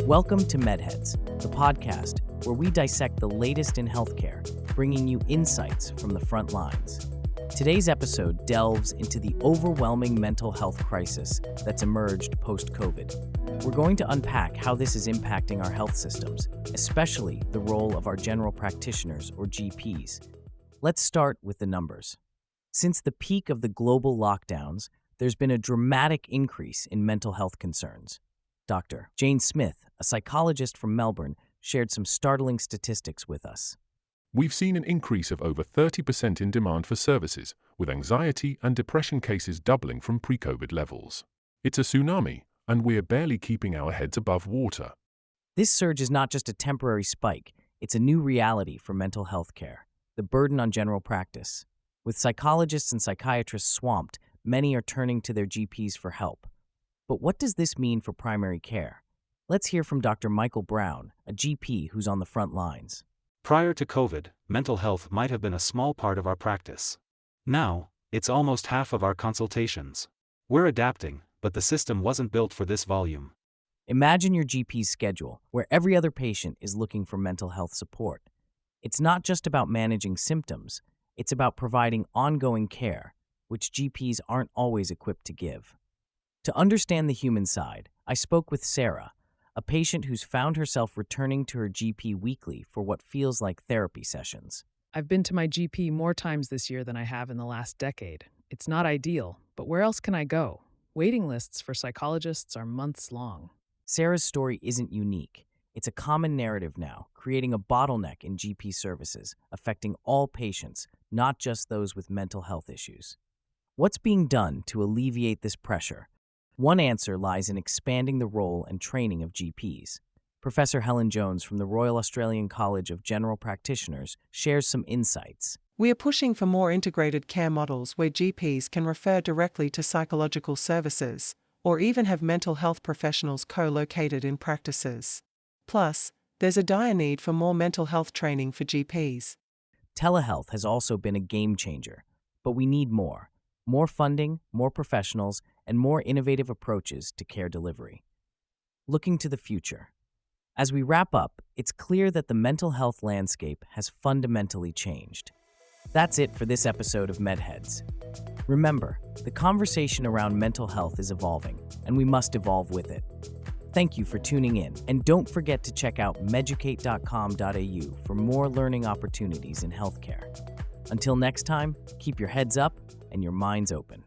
Welcome to MedHeads, the podcast where we dissect the latest in healthcare, bringing you insights from the front lines. Today's episode delves into the overwhelming mental health crisis that's emerged post-COVID. We're going to unpack how this is impacting our health systems, especially the role of our general practitioners or GPs. Let's start with the numbers. Since the peak of the global lockdowns, there's been a dramatic increase in mental health concerns. Dr. Jane Smith, a psychologist from Melbourne, shared some startling statistics with us. We've seen an increase of over 30% in demand for services, with anxiety and depression cases doubling from pre-COVID levels. It's a tsunami, and we're barely keeping our heads above water. This surge is not just a temporary spike, it's a new reality for mental health care, the burden on general practice. With psychologists and psychiatrists swamped, many are turning to their GPs for help. But what does this mean for primary care? Let's hear from Dr. Michael Brown, a GP who's on the front lines. Prior to COVID, mental health might have been a small part of our practice. Now, it's almost half of our consultations. We're adapting, but the system wasn't built for this volume. Imagine your GP's schedule, where every other patient is looking for mental health support. It's not just about managing symptoms, it's about providing ongoing care, which GPs aren't always equipped to give. To understand the human side, I spoke with Sarah, a patient who's found herself returning to her GP weekly for what feels like therapy sessions. I've been to my GP more times this year than I have in the last decade. It's not ideal, but where else can I go? Waiting lists for psychologists are months long. Sarah's story isn't unique. It's a common narrative now, creating a bottleneck in GP services, affecting all patients, not just those with mental health issues. What's being done to alleviate this pressure? One answer lies in expanding the role and training of GPs. Professor Helen Jones from the Royal Australian College of General Practitioners shares some insights. We are pushing for more integrated care models where GPs can refer directly to psychological services, or even have mental health professionals co-located in practices. Plus, there's a dire need for more mental health training for GPs. Telehealth has also been a game changer, but we need more. More funding, more professionals, and more innovative approaches to care delivery. Looking to the future. As we wrap up, it's clear that the mental health landscape has fundamentally changed. That's it for this episode of MedHeads. Remember, the conversation around mental health is evolving, and we must evolve with it. Thank you for tuning in, and don't forget to check out meducate.com.au for more learning opportunities in healthcare. Until next time, keep your heads up and your minds open.